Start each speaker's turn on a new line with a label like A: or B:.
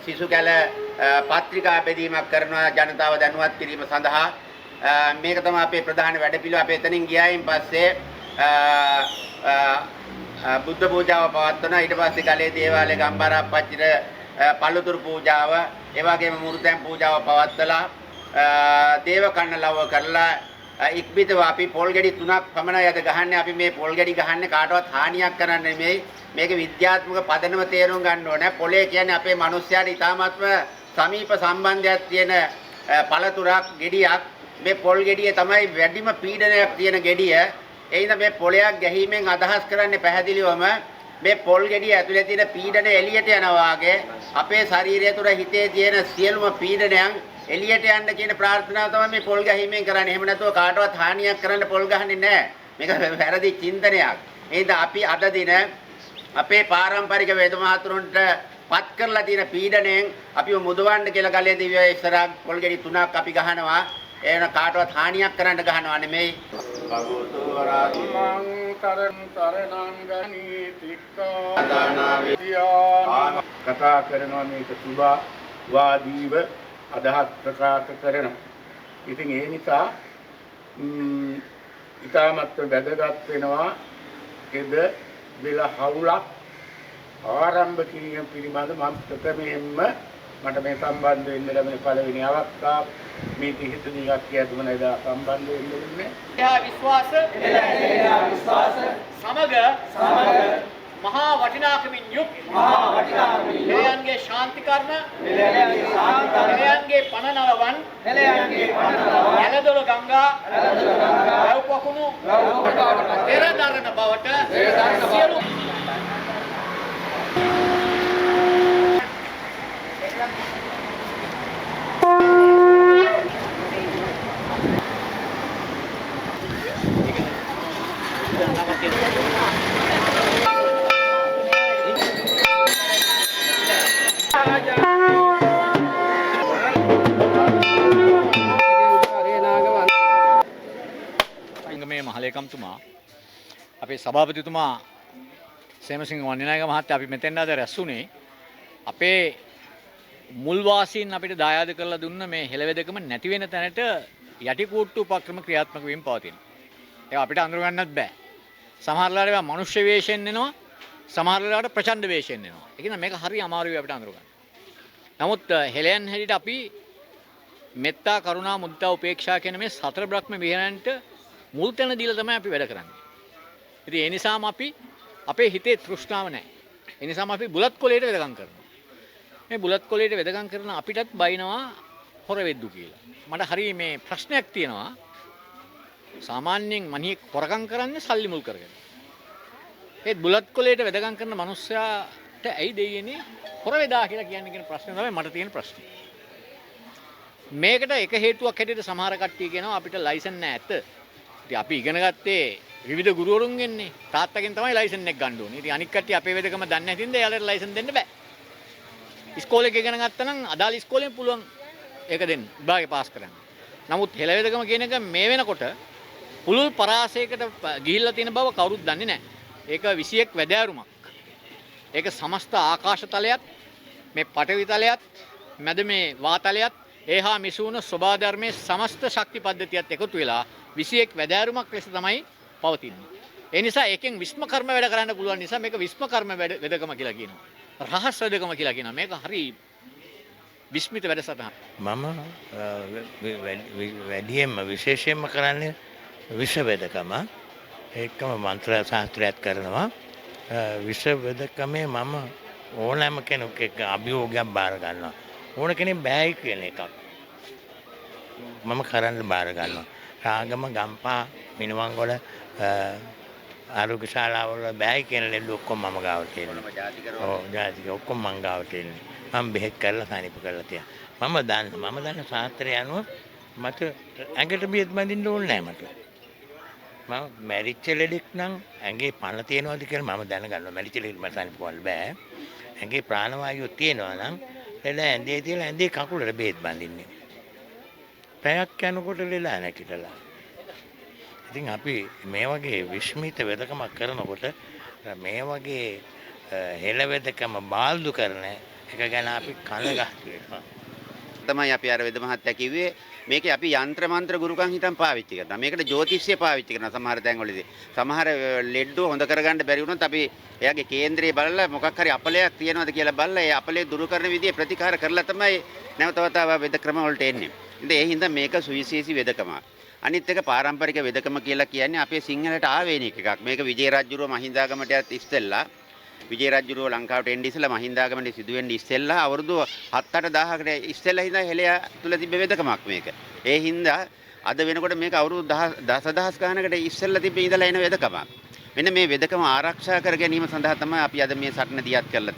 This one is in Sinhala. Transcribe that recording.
A: සිසු කැල පත්‍රිකා බෙදීමක් කරනවා ජනතාව දැනුවත් කිරීම සඳහා. මේක තමයි අපේ ප්‍රධාන වැඩපිළිවෙල. අපි එතනින් ගියායින් පස්සේ බුද්ධ පූජාව පවත්වනවා. ඊට පස්සේ ගලේ දේවාලයේ ගම්බාරාප්පච්චිට පල්ලතුරු පූජාව, ඒ වගේම මුරුතැන් පූජාව පවත්වලා දේව කන්න ලව කරලා ඉක්බිතව අපි පොල් ගෙඩි 3ක් පමණයි අද ගහන්නේ. අපි මේ පොල් ගෙඩි ගහන්නේ කාටවත් හානියක් කරන්න නෙමෙයි. මේක විද්‍යාත්මක පදනම තේරුම් ගන්න ඕනේ. පොලේ කියන්නේ අපේ මිනිස්යාට ඉතාමත්ම සමීප සම්බන්ධයක් තියෙන පළතුරක් ගෙඩියක්. මේ පොල් ගෙඩිය තමයි වැඩිම පීඩනයක් තියෙන ගෙඩිය. ඒ හින්දා මේ පොලයක් ගැහිීමෙන් අදහස් කරන්නේ පැහැදිලිවම මේ පොල් ගෙඩිය ඇතුලේ තියෙන පීඩන එළියට යනවා වගේ අපේ ශරීරය තුළ හිතේ තියෙන සියලුම පීඩනයන් එළියට යන්න කියන ප්‍රාර්ථනාව තමයි මේ පොල් ගැහිීමෙන් කරන්නේ. එහෙම නැතුව කාටවත් හානියක් කරන්න පොල් ගහන්නේ නැහැ. මේක වැරදි චින්තනයක්. එහෙනම් අපි අද දින අපේ පාරම්පරික වේද මහතුරුන්ට පත් කරලා තියෙන පීඩණයෙන් අපිව මුදවන්න කියලා ගලේ දිව්‍ය ඉස්සරහ පොල් ගෙඩි 3ක් අපි ගහනවා. ඒන කාටවත් හානියක් කරන්න ගහනවා නෙමෙයි. භගවතු වරාමං කරන් තරණං ගනීතික්ඛා දානා විද්‍යා කතා කරනවා මේක සුභා වාදීව අදහස් ප්‍රකාශ කරනවා. ඉතින් ඒ නිසා ඉතාමත් වැදගත් වෙනවා එද වෙල හවුලක් ආරම්භ කිරීම පිළිබඳ මම ප්‍රථමයෙන්ම මට මේ සම්බන්ධ වෙන්න ලැබෙන පළවෙනි අවස්ථාව මේ කිහිප දිනක් කියතුම නේද සම්බන්ධ වෙන්නේ.
B: එහා විශ්වාස සමග මහා වටිනාකමින් යුක්ත හෙළයන්ගේ ශාන්ති කර්ම හෙළයන්ගේ පණ නලවන් ඇලදොල ගංගා වැව් පොකුණු පෙරදරන බවට සියලු මහලේකම්තුමා අපේ සභාපතිතුමා සේමසිංහ වන්නිනායක මහත්තයා අපි මෙතෙන් ආද රැස්ුනේ අපේ මුල්වාසීන් අපිට දායාද කරලා දුන්න මේ හෙළවෙදකම නැති වෙන තැනට යටිකූට්ටු උපක්‍රම ක්‍රියාත්මක වීම පවතින. ඒක අපිට අඳුර ගන්නත් බෑ. සමහර වෙලාවට ඒවා මනුෂ්‍ය වේශයෙන් එනවා, සමහර වෙලාවට ප්‍රචණ්ඩ වේශයෙන් එනවා. ඒ කියන්නේ මේක හරි අමාරුයි අපිට අඳුර ගන්න. නමුත් හෙළයන් හැටියට අපි මෙත්තා, කරුණා, මුදිතා, උපේක්ෂා කියන මේ සතර බ්‍රහ්ම විහරණයට මුල් තැන දීලා තමයි අපි වැඩ කරන්නේ. ඉතින් ඒ නිසාම අපි අපේ හිතේ තෘෂ්ණාව නැහැ. ඒ නිසාම අපි බුලත් කොලේට වෙදකම් කරනවා. මේ බුලත් කොලේට වෙදකම් කරන අපිටත් බයිනවා හොර වෙද්දු කියලා. මට හරි මේ ප්‍රශ්නයක් තියෙනවා. සාමාන්‍යයෙන් මනියෙක් හොරකම් කරන්නේ සල්ලි මුල් කරගෙන. ඒ බුලත් කොලේට වෙදකම් කරන මිනිස්සයාට ඇයි දෙයියනේ හොර වෙදා කියලා කියන්නේ කියන ප්‍රශ්නේ තමයි මට තියෙන ප්‍රශ්නේ. මේකට එක හේතුවක් හැටියට සමහර කට්ටිය කියනවා අපිට ලයිසන් නැහැ ඇත්ත. ඉතින් අපි ඉගෙන ගත්තේ විවිධ ගුරුවරුන්ගෙන්නේ. තාත්තගෙන් තමයි ලයිසන් එක ගන්න ඕනේ. ඉතින් අනික් කට්ටිය අපේ වෙදකම දන්නේ නැතිඳ එයාලට ලයිසන් දෙන්න බෑ. ඉස්කෝලේ ඉගෙන ගත්තා නම් අදාළ ඉස්කෝලෙන් පුළුවන් ඒක දෙන්න. විභාගේ පාස් කරන්න. නමුත් හෙළ වෙදකම කියන එක මේ වෙනකොට පුළුල් පරාසයකට ගිහිල්ලා තියෙන බව කවුරුත් දන්නේ නැහැ. ඒක 21 වැදෑරුමක්. ඒක සමස්ත ආකාශ තලයත් මේ පඨවි තලයත් මැද මේ වාතලයත් ඒහා මිසුණු සෝභා ධර්මයේ සමස්ත ශක්ති පද්ධතියත් එකතු වෙලා 21 වැදෑරුමක් ලෙස තමයි පවතින්නේ. ඒ නිසා එකෙන් විස්ම කර්ම වැඩ කරන්න පුළුවන් නිසා මේක විස්ම කර්ම වෙදකම කියලා කියනවා. රහස් වෙදකම කියලා කියනවා. මේක හරි විස්මිත වැඩසටහන.
C: මම වැඩියෙන්ම විශේෂයෙන්ම කරන්නේ විෂ වෙදකම. ඒකම මන්ත්‍ර ශාස්ත්‍රයත් කරනවා. විෂ වෙදකමේ මම ඕනෑම කෙනෙක් එක්ක අභියෝගයක් බාර ගන්නවා. ඕන කෙනෙක් බෑයි කියන එකක් මම කරන්න බාර ගන්නවා. රාගම, ගම්පා, මිනුවන්ගොඩ ආරෝග්‍ය ශාලාවල බෑයි කියන ලෙඩ ඔක්කොම මම ගාව තියෙනවා. ඔව් ජාතික ඔක්කොම මං ගාව තියෙනවා. මම බෙහෙත් කරලා සනීප කරලා තියා. මම දන්න ශාස්ත්‍රය අනුව මට ඇඟට බෙහෙත් බඳින්න ඕනේ නැහැ මට. මම මැරිච්ච ලෙඩෙක් නම් ඇඟේ පණ තියෙනවද කියලා මම දැනගන්නවා. මැරිච්ච ලෙඩෙක් මට සනීප කරන්න බෑ. ඇඟේ ප්‍රාණවායුව තියෙනවා නම් ලෙඩ ඇඳේ තියලා ඇඳේ කකුලට බෙහෙත් බඳින්නේ. පැයක් යනකොට ලෙඩ නැතිලා. ඉතින් අපි මේ වගේ විශ්මිත වෙදකමක් කරනකොට මේ වගේ හෙළ වෙදකම බාල්දු කරන එක ගැන අපි කනගාටු වෙනවා.
A: තමයි අපි අර වෙද මහත්තයා කිව්වේ මේකේ අපි යంత్ర මන්ත්‍ර ගුරුකම් හිතන් පාවිච්චි කරනවා. මේකට ජ්‍යොතිෂය පාවිච්චි කරනවා සමහර තැන්වලදී. සමහර ලෙඩ්ඩෝ හොඳ කරගන්න බැරි වුණොත් අපි එයාගේ කේන්ද්‍රයේ බලලා මොකක් හරි අපලයක් තියෙනවද කියලා බලලා ඒ අපලේ දුරු කරන විදිය ප්‍රතිකාර කරලා තමයි නැවත වතාව වෙද ක්‍රම වලට එන්නේ. ඉතින් ඒ හින්දා මේක සුවිශේෂී වෙදකමක්. අනිත් එක පාරම්පරික වෙදකම කියලා කියන්නේ අපේ සිංහලට ආවේනික එකක්. මේක විජේ රජුරුව මහින්දාගමට යත් ඉස්සෙල්ලා විජේ රජුරුව ලංකාවට එන්න ඉස්සෙල්ලා මහින්දාගමට සිදුවෙන්න ඉස්සෙල්ලා අවුරුදු 7-8,000කට ඉස්සෙල්ලා හින්දා හෙළයා තුල තිබ්බ වෙදකමක් මේක. ඒ හින්දා අද වෙනකොට මේක අවුරුදු දසදහස් ගානකට ඉස්සෙල්ලා තිබ්බ ඉඳලා එන වෙදකමක්. මෙන්න මේ වෙදකම ආරක්ෂා කර ගැනීම සඳහා තමයි අපි අද මේ සටන දියත් කරලා